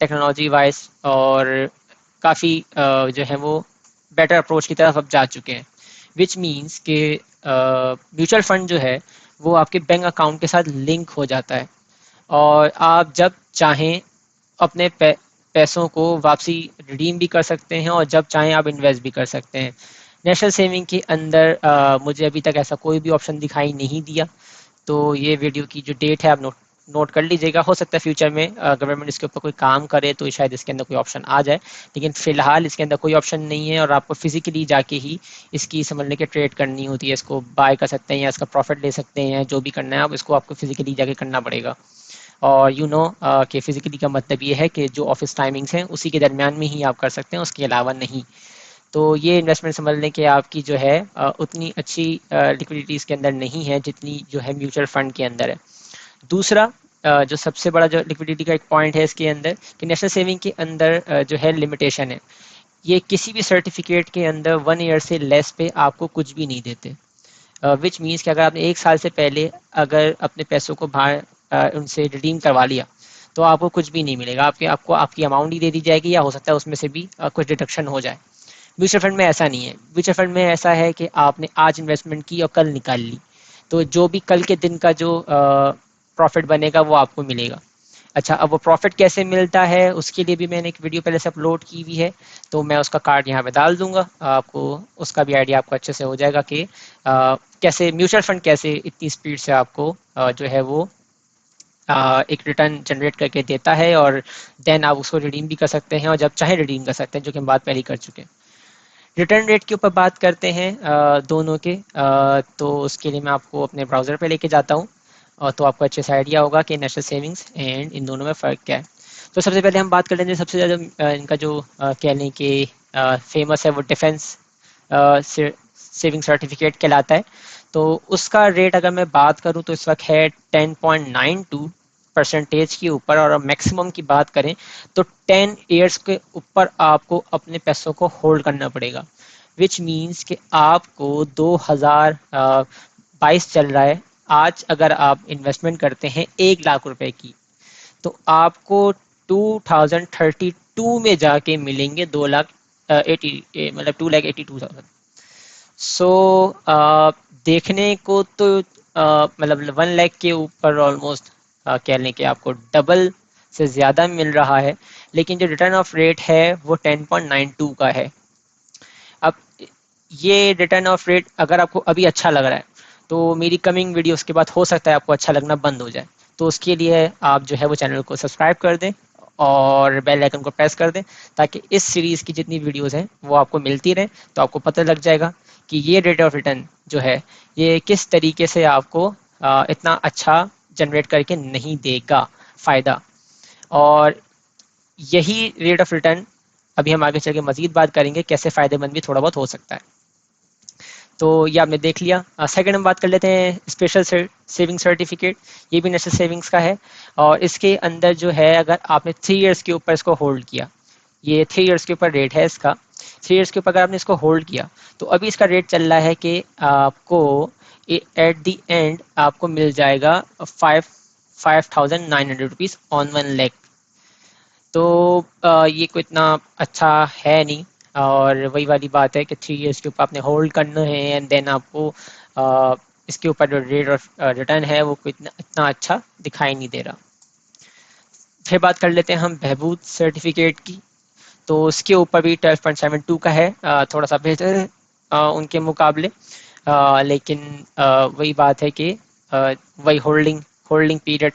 Technology wise اور کافی جو ہے وہ بیٹر اپروچ کی طرف اب جا چکے ہیں، وچ مینس کہ میوچل فنڈ جو ہے وہ آپ کے بینک اکاؤنٹ کے ساتھ لنک ہو جاتا ہے، اور آپ جب چاہیں اپنے پیسوں کو واپسی ریڈیم بھی کر سکتے ہیں، اور جب چاہیں آپ انویسٹ بھی کر سکتے ہیں۔ نیشنل سیونگ کے اندر مجھے ابھی تک ایسا کوئی بھی آپشن دکھائی نہیں دیا، تو یہ ویڈیو کی جو ڈیٹ ہے آپ نوٹ کر لیجیے گا، ہو سکتا ہے فیوچر میں گورنمنٹ اس کے اوپر کوئی کام کرے تو شاید اس کے اندر کوئی آپشن آ جائے، لیکن فی الحال اس کے اندر کوئی آپشن نہیں ہے، اور آپ کو فزیکلی جا کے ہی اس کی سمجھنے کے ٹریڈ کرنی ہوتی ہے، اس کو بائی کر سکتے ہیں یا اس کا پروفٹ لے سکتے ہیں، جو بھی کرنا ہے آپ کو فزیکلی جا کے کرنا پڑے گا۔ اور کہ فزیکلی کا مطلب یہ ہے کہ جو آفس ٹائمنگس ہیں اسی کے درمیان میں ہی آپ کر سکتے ہیں، اس کے علاوہ نہیں۔ تو یہ انویسٹمنٹ سمجھ لیں کہ آپ کی جو ہے اتنی اچھی لکوڈیٹی اس کے اندر نہیں ہے جتنی جو ہے میوچل فنڈ کے اندر ہے۔ دوسرا جو سب سے بڑا جو لکوڈیٹی کا ایک پوائنٹ ہے اس کے اندر، کہ نیشنل سیونگ کے اندر جو ہے لمیٹیشن ہے، یہ کسی بھی سرٹیفکیٹ کے اندر 1 ایئر سے لیس پہ آپ کو کچھ بھی نہیں دیتے، وچ مینس کہ اگر آپ نے 1 سال سے پہلے اگر اپنے پیسوں کو باہر ان سے ریڈیم کروا لیا تو آپ کو کچھ بھی نہیں ملے گا، آپ کی اماؤنٹ ہی دے دی جائے گی، یا ہو سکتا ہے اس میں سے بھی کچھ ڈیڈکشن ہو جائے۔ میوچل فنڈ میں ایسا نہیں ہے، میوچل فنڈ میں ایسا ہے کہ آپ نے آج انویسٹمنٹ کی اور کل نکال لی، تو جو بھی کل کے دن کا جو پروفٹ بنے گا وہ آپ کو ملے گا۔ اچھا، اب وہ پروفٹ کیسے ملتا ہے اس کے لیے بھی میں نے ایک ویڈیو پہلے سے اپلوڈ کی ہوئی ہے، تو میں اس کا کارڈ یہاں پہ ڈال دوں گا، آپ کو اس کا بھی آئیڈیا آپ کو اچھے سے ہو جائے گا کہ کیسے میوچل فنڈ کیسے اتنی اسپیڈ سے آپ کو جو ہے وہ ایک ریٹرن جنریٹ کر کے دیتا ہے، اور دین آپ اس کو ریڈیم بھی کر سکتے ہیں، اور جب چاہیں ریڈیم کر سکتے ہیں، جو کہ ہم بات پہلے کر چکے ہیں۔ ریٹرن ریٹ کے اوپر بات کرتے ہیں دونوں کے، تو اس کے لیے میں آپ کو اپنے براؤزر پہ لے کے جاتا ہوں، اور تو آپ کو اچھے سے آئیڈیا ہوگا کہ نیشنل سیونگس اینڈ ان دونوں میں فرق کیا ہے۔ تو سب سے پہلے ہم بات کر لیں گے، سب سے زیادہ ان کا جو کہہ لیں کہ فیمس ہے وہ ڈیفینس سیونگ سرٹیفکیٹ کہلاتا ہے۔ تو اس کا ریٹ اگر میں بات کروں تو اس وقت ہے 10.92% کے اوپر، اور میکسیمم کی بات کریں تو 10 ایئرس کے اوپر آپ کو اپنے پیسوں کو ہولڈ کرنا پڑے گا، وچ مینس کہ آپ کو 2022 چل رہا ہے، آج اگر آپ انویسٹمنٹ کرتے ہیں 1 لاکھ روپے کی، تو آپ کو 2032 میں جا کے ملیں گے 2 لاکھ 80، مطلب 2,82,000۔ سو دیکھنے کو تو مطلب 1 لاکھ کے اوپر آلموسٹ کہہ لیں کہ آپ کو ڈبل سے زیادہ مل رہا ہے، لیکن جو ریٹرن آف ریٹ ہے وہ 10.92 کا ہے۔ اب یہ ریٹرن آف ریٹ اگر آپ کو ابھی اچھا لگ رہا ہے تو میری کمنگ ویڈیوز کے بعد ہو سکتا ہے آپ کو اچھا لگنا بند ہو جائے، تو اس کے لیے آپ جو ہے وہ چینل کو سبسکرائب کر دیں اور بیل آئکن کو پریس کر دیں، تاکہ اس سیریز کی جتنی ویڈیوز ہیں وہ آپ کو ملتی رہیں، تو آپ کو پتہ لگ جائے گا کہ یہ ریٹ آف ریٹرن جو ہے یہ کس طریقے سے آپ کو اتنا اچھا جنریٹ کر کے نہیں دے گا فائدہ۔ اور یہی ریٹ آف ریٹرن ابھی ہم آگے چل کے مزید بات کریں گے کیسے فائدے مند بھی تھوڑا بہت ہو سکتا ہے۔ تو یہ آپ نے دیکھ لیا۔ سیکنڈ ہم بات کر لیتے ہیں اسپیشل سیونگ سرٹیفکیٹ، یہ بھی نیشنل سیونگس کا ہے، اور اس کے اندر جو ہے اگر آپ نے 3 ایئرس کے اوپر اس کو ہولڈ کیا، یہ 3 ایئرس کے اوپر ریٹ ہے اس کا، 3 ایئرس کے اوپر اگر آپ نے اس کو ہولڈ کیا تو ابھی اس کا ریٹ چل رہا ہے کہ آپ کو ایٹ دی اینڈ آپ کو مل جائے گا 5,900 روپیز آن 1 لاکھ۔ تو یہ کوئی اتنا اچھا ہے نہیں، اور وہی والی بات ہے کہ 3 ایئرس کے اوپر آپ نے ہولڈ کرنا ہے، اینڈ دین آپ کو اس کے اوپر جو ریٹ آف ریٹرن ہے وہ کوئی اتنا اچھا دکھائی نہیں دے رہا۔ پھر بات کر لیتے ہیں ہم بہبود سرٹیفکیٹ کی، تو اس کے اوپر بھی 12.72 کا ہے، تھوڑا سا بہتر ہے ان کے مقابلے، لیکن وہی بات ہے کہ وہی ہولڈنگ پیریڈ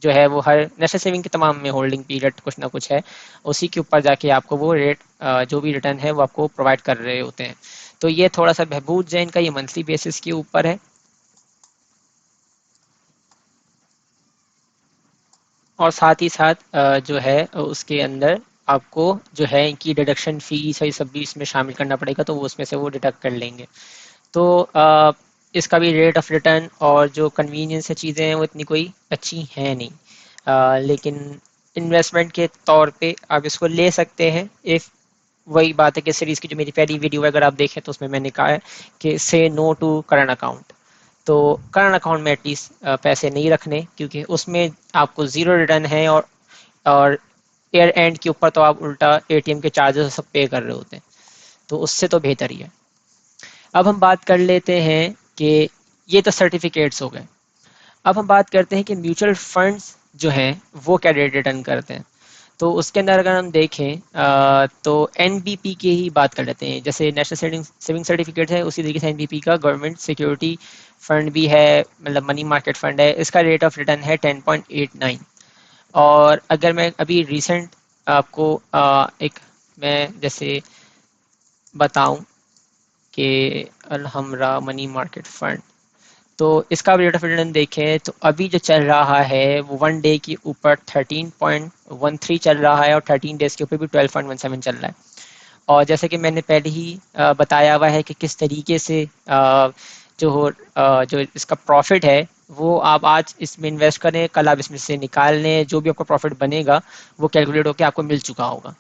جو ہے وہ ہر نیشنل سیونگ کے تمام میں ہولڈنگ پیریڈ کچھ نہ کچھ ہے، اسی کے اوپر جا کے آپ کو وہ ریٹ جو بھی ریٹرن ہے وہ آپ کو پرووائڈ کر رہے ہوتے ہیں۔ تو یہ تھوڑا سا بہبود جو ہے ان کا یہ منتھلی بیسس کے اوپر ہے، اور ساتھ ہی ساتھ جو ہے اس کے اندر آپ کو جو ہے ان کی ڈیڈکشن فیس اور یہ سب بھی اس میں شامل کرنا پڑے گا، تو وہ اس میں سے وہ ڈیڈکٹ کر لیں گے۔ تو اس کا بھی ریٹ آف ریٹرن اور جو کنوینئنس چیزیں ہیں وہ اتنی کوئی اچھی ہیں نہیں، لیکن انویسٹمنٹ کے طور پہ آپ اس کو لے سکتے ہیں، if وہی بات ہے کہ سیریز کی جو میری پہلی ویڈیو ہے اگر آپ دیکھیں تو اس میں میں نے کہا ہے کہ سے نو ٹو کرنٹ اکاؤنٹ، تو کرنٹ اکاؤنٹ میں ایٹ لیسٹ پیسے نہیں رکھنے، کیونکہ اس میں آپ کو زیرو ریٹرن ہے، اور ایئر اینڈ کے اوپر تو آپ الٹا اے ٹی ایم کے چارجز سب پے کر رہے ہوتے ہیں، تو اس سے تو بہتر ہی ہے۔ اب ہم بات کر لیتے ہیں کہ یہ تو سرٹیفکیٹس ہو گئے، اب ہم بات کرتے ہیں کہ میوچل فنڈز جو ہیں وہ کیا ریٹ ریٹرن کرتے ہیں۔ تو اس کے اندر اگر ہم دیکھیں تو این بی پی کی ہی بات کر لیتے ہیں، جیسے نیشنل سیونگ سرٹیفکیٹ ہے اسی طریقے سے این بی پی کا گورنمنٹ سیکیورٹی فنڈ بھی ہے، مطلب منی مارکیٹ فنڈ ہے، اس کا ریٹ آف ریٹرن ہے 10.89۔ اور اگر میں ابھی ریسنٹ آپ کو ایک میں جیسے بتاؤں کہ الحمرا منی مارکیٹ فنڈ، تو اس کا ریٹ آف ریٹرن دیکھیں تو ابھی جو چل رہا ہے وہ 1 ڈے کے اوپر 13.13 چل رہا ہے، اور 13 ڈیز کے اوپر بھی 12.17 چل رہا ہے۔ اور جیسے کہ میں نے پہلے ہی بتایا ہوا ہے کہ کس طریقے سے جو اس کا پروفٹ ہے وہ آپ آج اس میں انویسٹ کریں، کل آپ اس میں سے نکال لیں، جو بھی آپ کا پروفٹ بنے گا وہ کیلکولیٹ ہو کے آپ کو مل چکا ہوگا۔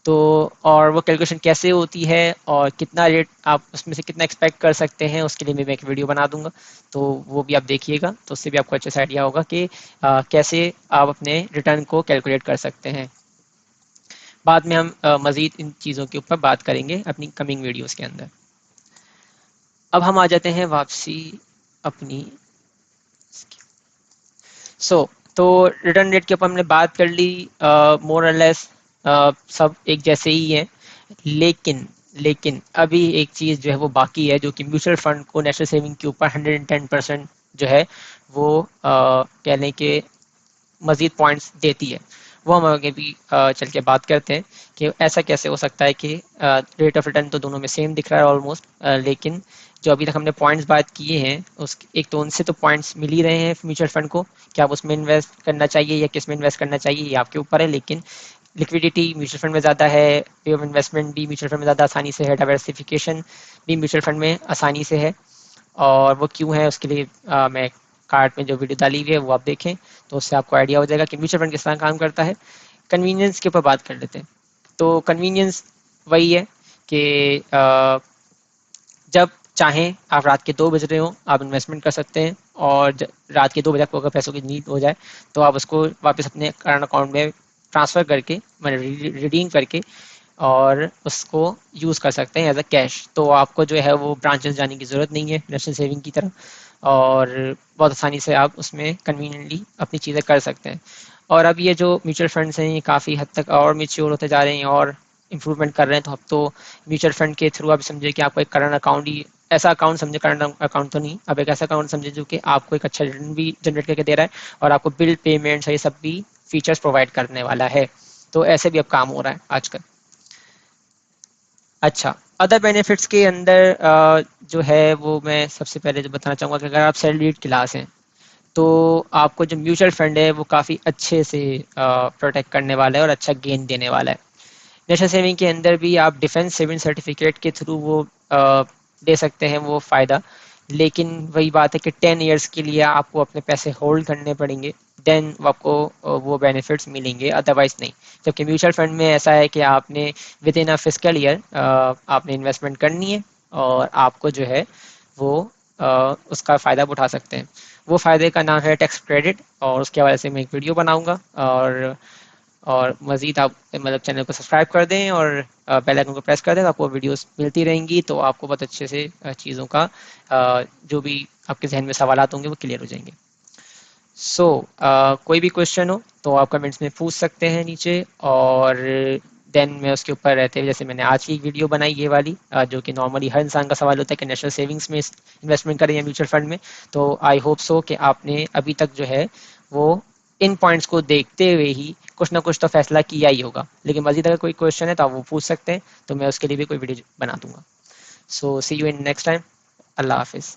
تو اور وہ کیلکولیشن کیسے ہوتی ہے اور کتنا ریٹ آپ اس میں سے کتنا ایکسپیکٹ کر سکتے ہیں، اس کے لیے میں ایک ویڈیو بنا دوں گا، تو وہ بھی آپ دیکھیے گا، تو اس سے بھی آپ کو اچھا سا آئیڈیا ہوگا کہ کیسے آپ اپنے ریٹرن کو کیلکولیٹ کر سکتے ہیں۔ بعد میں ہم مزید ان چیزوں کے اوپر بات کریں گے اپنی کمنگ ویڈیوز کے اندر۔ اب ہم آ جاتے ہیں واپسی اپنی تو ریٹرن ریٹ کے اوپر ہم نے بات کر لی، مور اور لیس سب ایک جیسے ہی ہیں، لیکن ابھی ایک چیز جو ہے وہ باقی ہے، جو کہ میوچل فنڈ کو نیشنل سیونگ کے اوپر 110% جو ہے وہ کہہ لیں کہ مزید پوائنٹس دیتی ہے۔ وہ ہم آگے بھی چل کے بات کرتے ہیں کہ ایسا کیسے ہو سکتا ہے کہ ریٹ آف ریٹرن تو دونوں میں سیم دکھ رہا ہے آلموسٹ، لیکن جو ابھی تک ہم نے پوائنٹس بات کیے ہیں ایک تو ان سے تو پوائنٹس مل ہی رہے ہیں میوچل فنڈ کو، کہ آپ اس میں انویسٹ کرنا چاہیے یا کس میں انویسٹ کرنا چاہیے یہ آپ کے اوپر ہے، لیکن لکویڈیٹی میوچل فنڈ میں زیادہ ہے، وے آف انویسٹمنٹ بھی میوچل فنڈ میں زیادہ آسانی سے ہے، ڈائیورسفیکیشن بھی میوچل فنڈ میں آسانی سے ہے۔ اور وہ کیوں ہے اس کے لیے میں کارڈ میں جو ویڈیو ڈالی ہوئی ہے وہ آپ دیکھیں، تو اس سے آپ کو آئیڈیا ہو جائے گا کہ میوچل فنڈ کس طرح کام کرتا ہے۔ کنوینئنس کے اوپر بات کر لیتے ہیں، تو کنوینئنس وہی ہے کہ جب چاہیں آپ رات کے 2 بج رہے ہوں آپ انویسٹمنٹ کر سکتے ہیں، اور رات کے 2 بجے آپ کو اگر پیسوں کی نیڈ ہو جائے تو آپ اس کو واپس اپنے کرنٹ اکاؤنٹ میں ٹرانسفر کر کے ریڈیم کر کے اور اس کو یوز کر سکتے ہیں ایز اے کیش۔ تو آپ کو جو ہے وہ برانچز جانے کی ضرورت نہیں ہے نیشنل سیونگ کی طرح، اور بہت آسانی سے آپ اس میں کنوینئنٹلی اپنی چیزیں کر سکتے ہیں۔ اور اب یہ جو میوچل فنڈس ہیں یہ کافی حد تک اور میچیور ہوتے جا رہے ہیں اور امپروومنٹ کر رہے ہیں، تو اب تو میوچل فنڈ کے تھرو آپ سمجھے کہ آپ کو ایک کرنٹ اکاؤنٹ ہی ایسا اکاؤنٹ سمجھے، کرنٹ اکاؤنٹ تو نہیں، اب ایک ایسا اکاؤنٹ سمجھے جو کہ آپ کو ایک اچھا ریٹرن بھی جنریٹ کر کے دے رہا ہے، اور آپ کو بل پیمنٹس یہ سب بھی فیچرز پرووائڈ کرنے والا ہے، تو ایسے بھی اب کام ہو رہا ہے آج کل۔ اچھا، ادر بینیفٹس کے اندر جو ہے وہ میں سب سے پہلے جو بتانا چاہوں گا کہ اگر آپ سیلریڈ کلاس ہیں تو آپ کو جو میوچل فنڈ ہے وہ کافی اچھے سے پروٹیکٹ کرنے والا ہے اور اچھا گین دینے والا ہے۔ نیشنل سیونگ کے اندر بھی آپ ڈیفینس سیونگ سرٹیفکیٹ کے تھرو وہ دے سکتے ہیں وہ فائدہ، لیکن وہی بات ہے کہ 10 ایئرس کے لیے آپ کو اپنے پیسے ہولڈ کرنے پڑیں گے، دین آپ کو وہ بینیفٹس ملیں گے، ادروائز نہیں۔ جبکہ میوچل فنڈ میں ایسا ہے کہ آپ نے with in a fiscal year آپ نے انویسٹمنٹ کرنی ہے اور آپ کو جو ہے وہ اس کا فائدہ اٹھا سکتے ہیں۔ وہ فائدے کا نام ہے ٹیکس کریڈٹ، اور اس کے حوالے سے میں ایک ویڈیو بناؤں گا، اور مزید آپ مطلب چینل کو سبسکرائب کر دیں اور بیل آئکن کو پریس کر دیں، تو آپ کو ویڈیوز ملتی رہیں گی، تو آپ کو بہت اچھے سے چیزوں کا جو بھی آپ کے ذہن میں سوالات ہوں گے وہ کلیئر ہو جائیں گے۔ کوئی بھی کوشچن ہو تو آپ کمنٹس میں پوچھ سکتے ہیں نیچے، اور دین میں اس کے اوپر رہتے ہوئے جیسے میں نے آج کی ویڈیو بنائی یہ والی جو کہ نارملی ہر انسان کا سوال ہوتا ہے کہ نیشنل سیونگس میں انویسٹمنٹ کریں یا میوچل فنڈ میں، تو آئی ہوپ سو کہ آپ نے ابھی تک جو ہے وہ ان پوائنٹس کو دیکھتے ہوئے ہی کچھ نہ کچھ تو فیصلہ کیا ہی ہوگا، لیکن مزید اگر کوئی کوشچن ہے تو آپ وہ پوچھ سکتے ہیں، تو میں اس کے لیے بھی کوئی ویڈیو بنا دوں گا۔ سی یو ان نیکسٹ ٹائم۔ اللہ حافظ۔